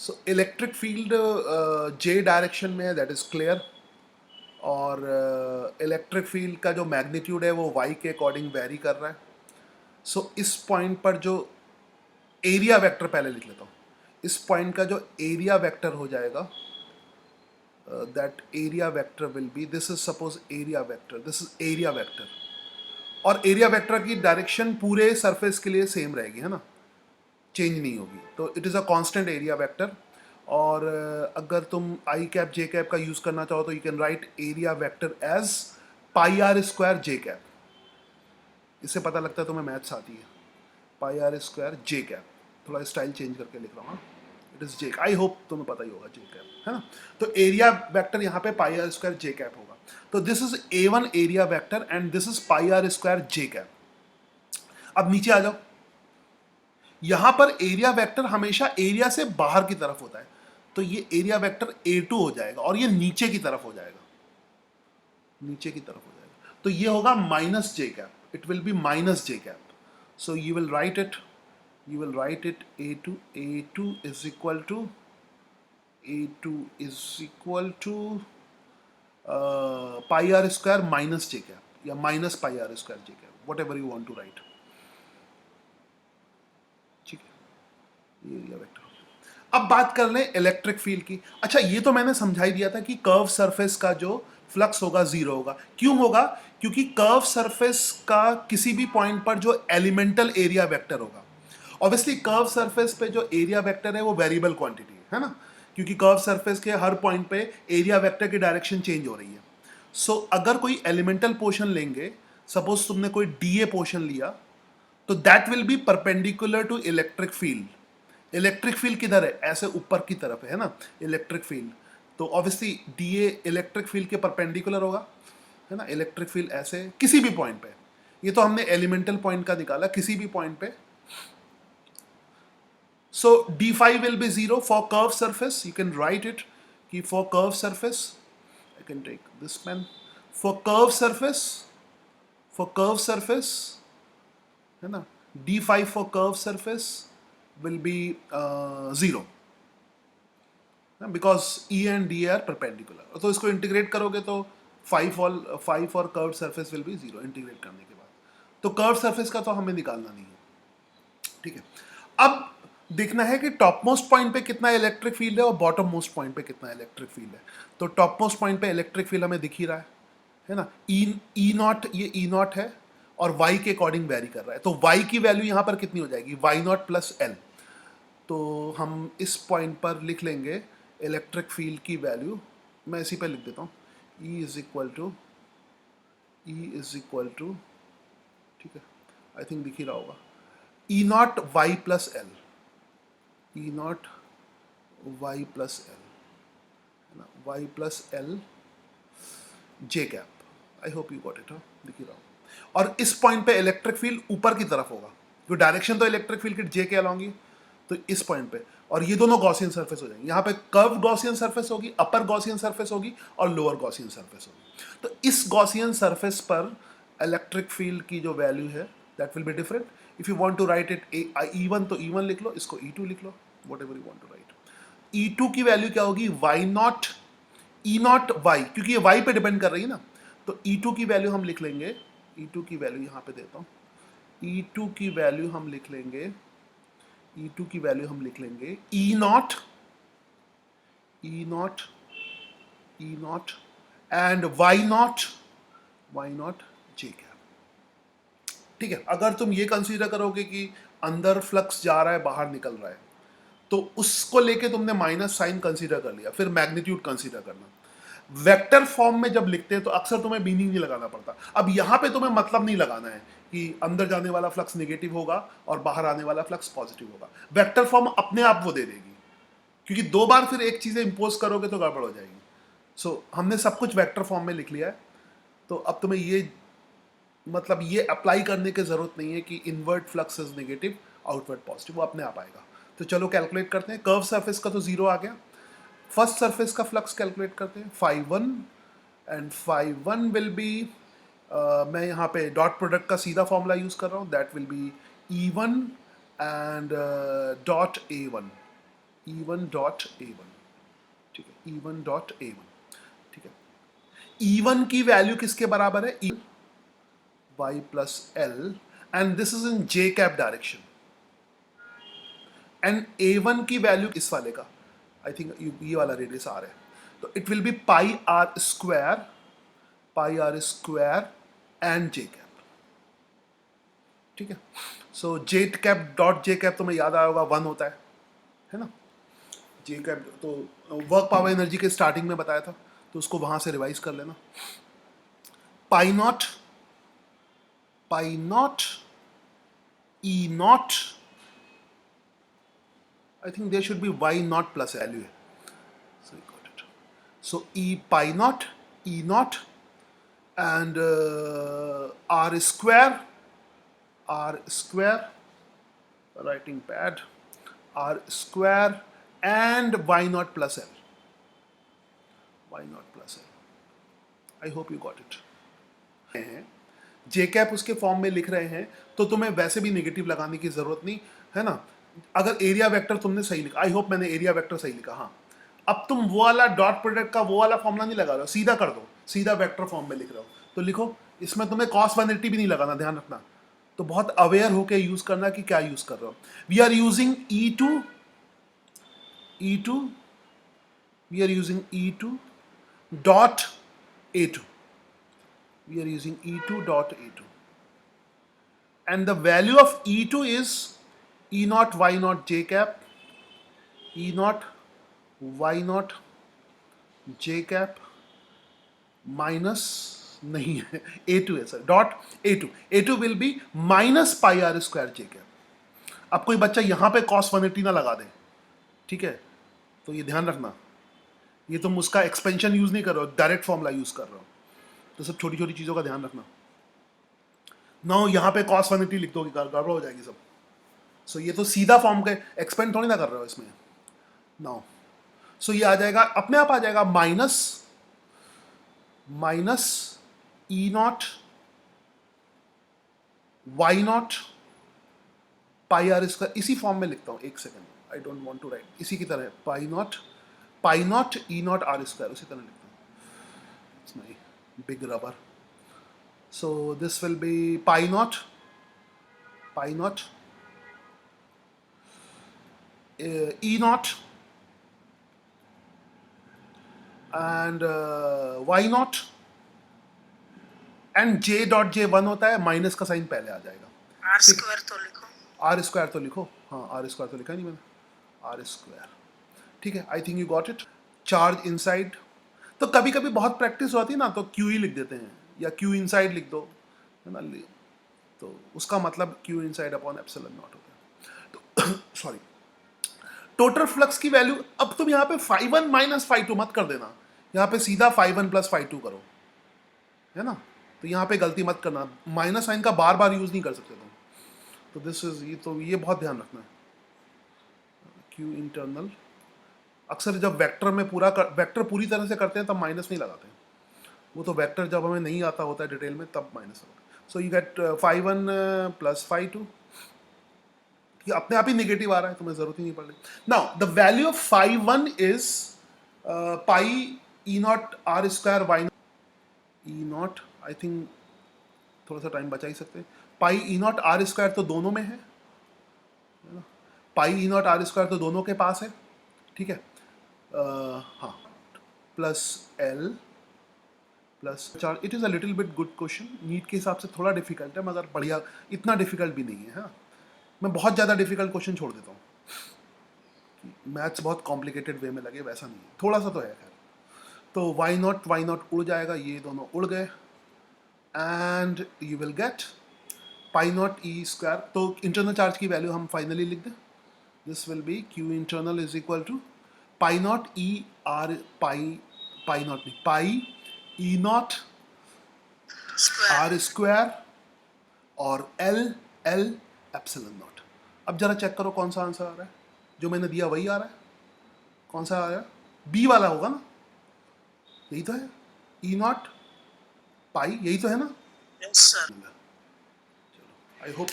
So electric field जे direction में है, that is clear. और इलेक्ट्रिक फील्ड का जो मैग्नीट्यूड है वो वाई के अकॉर्डिंग वेरी कर रहा है। सो इस पॉइंट पर जो एरिया वेक्टर, पहले लिख लेता हूँ, इस पॉइंट का जो एरिया वेक्टर हो जाएगा, that area vector will be, this is suppose area vector, this is area vector. और एरिया वेक्टर की डायरेक्शन पूरे सरफेस के लिए सेम रहेगी, है ना, चेंज नहीं होगी। तो it is a constant area vector. और अगर तुम आई कैप जे कैप का यूज़ करना चाहो तो you can write area vector as pi R square J cap. इससे पता लगता है तुम्हें मैथ्स आती है। Pi R square J cap, थोड़ा स्टाइल चेंज करके लिख रहा हूँ। It is J, I hope तुम्हें पता ही होगा जे कैप, है ना। तो एरिया वेक्टर यहाँ पे pi R square J cap होगा। तो this is a one area vector and this is pi R square J cap. अब नीचे आ जाओ। यहां पर एरिया वेक्टर हमेशा एरिया से बाहर की तरफ होता है, तो ये एरिया वेक्टर A2 हो जाएगा और ये नीचे की तरफ हो जाएगा, नीचे की तरफ हो जाएगा। तो ये होगा minus J cap, it will be minus J cap. So you will write it, you will write it A2 is equal to pi R square minus J cap या minus pi R square J cap, whatever you want to write. ठीक है, ये area vector. अब बात कर लें electric field की। अच्छा, ये तो मैंने समझा ही दिया था कि कर्व सरफेस का जो फ्लक्स होगा जीरो होगा। क्यों होगा? क्योंकि कर्व सरफेस का किसी भी पॉइंट पर जो एलिमेंटल एरिया वेक्टर होगा, ऑब्वियसली कर्व सरफेस पे जो एरिया वेक्टर है वो वेरिएबल क्वांटिटी है ना, क्योंकि कर्व सरफेस के हर पॉइंट पे एरिया वेक्टर की डायरेक्शन चेंज हो रही है। सो अगर कोई एलिमेंटल पोर्शन लेंगे, सपोज तुमने कोई डीए पोर्शन लिया, तो that will be perpendicular to electric field. Electric field किधर है? ऐसे ऊपर की तरफ है ना इलेक्ट्रिक फील्ड। तो ऑब्वियसली डीए इलेक्ट्रिक फील्ड के परपेंडिकुलर होगा, है ना। इलेक्ट्रिक फील्ड ऐसे किसी भी पॉइंट पे, ये तो हमने एलिमेंटल पॉइंट का निकाला, किसी भी पॉइंट पे। So D five will be zero for curve surface, you can write it कि for curve surface, I can take this pen, for curve surface, for curve surface, है ना, D five for curve surface will be 0 because E and D are perpendicular. तो इसको integrate करोगे तो 5 और curve surface will be 0 integrate करने के बाद। तो कर्व सरफेस का तो हमें निकालना नहीं है, ठीक है। अब देखना है कि टॉप मोस्ट पॉइंट पे कितना इलेक्ट्रिक फील्ड है और बॉटम मोस्ट पॉइंट पे कितना इलेक्ट्रिक फील्ड है। तो टॉप मोस्ट पॉइंट पे इलेक्ट्रिक फील्ड हमें दिख ही रहा है ना, ई नॉट, ये ई नॉट है और वाई के अकॉर्डिंग वेरी कर रहा है। तो वाई की वैल्यू यहां पर कितनी हो जाएगी? Y naught plus L. तो हम इस पॉइंट पर लिख लेंगे इलेक्ट्रिक फील्ड की वैल्यू, मैं इसी पर लिख देता हूँ, ई इज इक्वल टू, ठीक है, आई थिंक दिख ही रहा होगा, E naught Y plus L, E naught Y plus L, है ना, Y plus L J cap. I hope you got it, दिख ही रहा होगा। और इस पॉइंट पे इलेक्ट्रिक फील्ड ऊपर की तरफ होगा, जो डायरेक्शन तो इलेक्ट्रिक फील्ड की जे के अलॉन्ग ही, तो इस पॉइंट पे, और ये दोनों गॉसियन सरफेस हो जाएंगे। यहाँ पे कर्व गॉसियन सरफेस होगी, अपर गॉसियन सरफेस होगी और लोअर गॉसियन सरफेस होगी। तो इस गॉसियन सरफेस पर इलेक्ट्रिक फील्ड की जो वैल्यू है that will be different. If you want to write it E one तो ई वन लिख लो, इसको ई टू लिख लो, whatever you want to write. E two की वैल्यू क्या होगी? Y naught, E naught Y, क्योंकि ये वाई पे डिपेंड कर रही है ना। तो ई टू की वैल्यू हम लिख लेंगे, ई टू की वैल्यू यहाँ पे देता हूँ, ई टू की वैल्यू हम लिख लेंगे, ई टू की वैल्यू हम लिख लेंगे E naught, E naught, E naught and Y naught, Y naught J cap. ठीक है, अगर तुम ये कंसीडर करोगे कि अंदर फ्लक्स जा रहा है बाहर निकल रहा है, तो उसको लेके तुमने माइनस साइन कंसीडर कर लिया, फिर मैग्नीट्यूड कंसीडर करना। वेक्टर फॉर्म में जब लिखते हैं तो अक्सर तुम्हें मीनिंग नहीं लगाना पड़ता। अब यहां पे तुम्हें मतलब नहीं लगाना है कि अंदर जाने वाला फ्लक्स नेगेटिव होगा और बाहर आने वाला फ्लक्स पॉजिटिव होगा, वेक्टर फॉर्म अपने आप वो दे देगी, क्योंकि दो बार फिर एक चीजें इंपोज करोगे तो गड़बड़ हो जाएगी। सो हमने सब कुछ वेक्टर फॉर्म में लिख लिया है। तो अब तुम्हें ये मतलब ये अप्लाई करने की जरूरत नहीं है कि inward flux is negative outward positive, वो अपने आप आएगा। तो चलो कैलकुलेट करते हैं। कर्व सरफेस का तो जीरो आ गया, फर्स्ट सरफेस का फ्लक्स कैलकुलेट करते हैं, phi one, and phi one will be, मैं यहाँ पे डॉट प्रोडक्ट का सीधा फॉर्मूला यूज कर रहा हूँ, that will be E one and dot A one, E1 dot A1, ठीक है, E1 डॉट A1, ठीक है। E1 की वैल्यू किसके बराबर है? y plus L, and this is in j cap direction, and A1 की वैल्यू इस वाले का, आई थिंक ये वाला रेडियस R है, तो it will be pi R square and j cap, ठीक है। So j cap dot j cap तुम्हें याद आया होगा 1 होता है ना। j कैप तो वर्क पावर एनर्जी के स्टार्टिंग में बताया था, तो उसको वहां से रिवाइज कर लेना। Pi naught E naught, I think there should be y naught plus L. So you got it. So E pi naught, E naught, and R square, writing pad, R square, and y naught plus L. Y naught plus L. I hope you got it. J cap उसके form में लिख रहे हैं, तो तुम्हें वैसे भी negative लगाने की जरूरत नहीं है ना। अगर एरिया वेक्टर तुमने सही लिखा, आई होप मैंने एरिया वेक्टर सही लिखा, हाँ। अब तुम वो वाला डॉट प्रोडक्ट का वो वाला फॉर्मूला नहीं लगा रहे हो, सीधा कर दो, सीधा वेक्टर फॉर्म में लिख रहे हो, तो लिखो इसमें तुम्हें cos 180 भी नहीं लगाना, ध्यान रखना। तो बहुत अवेयर होकर यूज करना कि क्या यूज कर रहे हो। We are using E2 dot A2. We are using E2 dot A2, and the value of E2 is E naught y naught j cap, E naught y naught j cap minus नहीं है A2 है sir, dot A2 will be minus pi R square j cap। अब कोई बच्चा यहां पे cos 180 ना लगा दे, ठीक है, तो ये ध्यान रखना, ये तुम उसका एक्सपेंशन यूज नहीं कर रहे हो, डायरेक्ट फॉर्मूला यूज कर रहे हो, तो सब छोटी छोटी चीजों का ध्यान रखना। नाउ यहाँ पे cos 180 लिख दोगे, गड़बड़ हो जाएगी सब। सो ये तो सीधा फॉर्म के एक्सपेंड थोड़ी ना कर रहे हो इसमें। नाउ सो ये आ जाएगा, अपने आप आ जाएगा minus E naught Y naught pi R square, इसी फॉर्म में लिखता हूँ, एक second, I don't want to write, इसी की तरह pi naught E naught are square, उसी तरह लिखता हूँ, it's my big rubber. So this will be pi naught E naught and y naught, and j dot j 1 होता है, minus का साइन पहले आ जाएगा। R स्क्वायर तो लिखो, R स्क्वायर तो लिखो, हाँ R स्क्वायर तो लिखा नहीं मैंने, R स्क्वायर, ठीक है। I think you got it. Charge inside, तो कभी कभी बहुत प्रैक्टिस होती है ना, तो Q ही लिख देते हैं, या Q इनसाइड लिख दो, है ना, तो उसका मतलब Q inside upon epsilon not होता है। तो सॉरी, टोटल फ्लक्स की वैल्यू, अब तुम यहाँ पे φ1 माइनस φ2 मत कर देना, यहाँ पे सीधा φ1 प्लस φ2 करो, है ना। तो यहाँ पे गलती मत करना, माइनस साइन का बार बार यूज नहीं कर सकते तुम, तो दिस इज ये, तो ये बहुत ध्यान रखना है। Q इंटरनल, अक्सर जब वेक्टर में वेक्टर पूरी तरह से करते हैं तब माइनस नहीं लगाते हैं, वो तो वेक्टर जब हमें नहीं आता होता है डिटेल में तब माइनस लगाते हैं। सो यू गेट φ1 प्लस φ2, ये अपने आप ही नेगेटिव आ रहा है, तुम्हें जरूरत ही नहीं पड़ रही। Now the value of φ1 is pi E naught are square Y E naught, I think थोड़ा सा टाइम बचा ही सकते हैं। Pi E naught are square तो दोनों में है ना, pi E naught are square तो दोनों के पास है, ठीक है, हाँ, plus L plus charge. It is a little bit good question, NEET के हिसाब से थोड़ा डिफिकल्ट है, मगर बढ़िया, इतना डिफिकल्ट भी नहीं है। हाँ, मैं बहुत ज़्यादा डिफिकल्ट क्वेश्चन छोड़ देता हूँ, मैथ्स बहुत कॉम्प्लिकेटेड वे में लगे, वैसा नहीं है, थोड़ा सा तो है। खैर, तो वाई नॉट उड़ जाएगा, ये दोनों उड़ गए, and you will get pi naught e square. तो इंटरनल चार्ज की वैल्यू हम फाइनली लिख दें, this will be q internal is equal to pi naught e r pi naught नहीं, pi E naught are square और l epsilon naught. अब जरा check करो कौन सा आंसर आ रहा है, जो मैंने दिया वही आ रहा है, कौन सा आ रहा है, बी वाला होगा ना, यही तो है, ई नॉट पाई, यही तो है ना। Yes sir. चलो, आई होप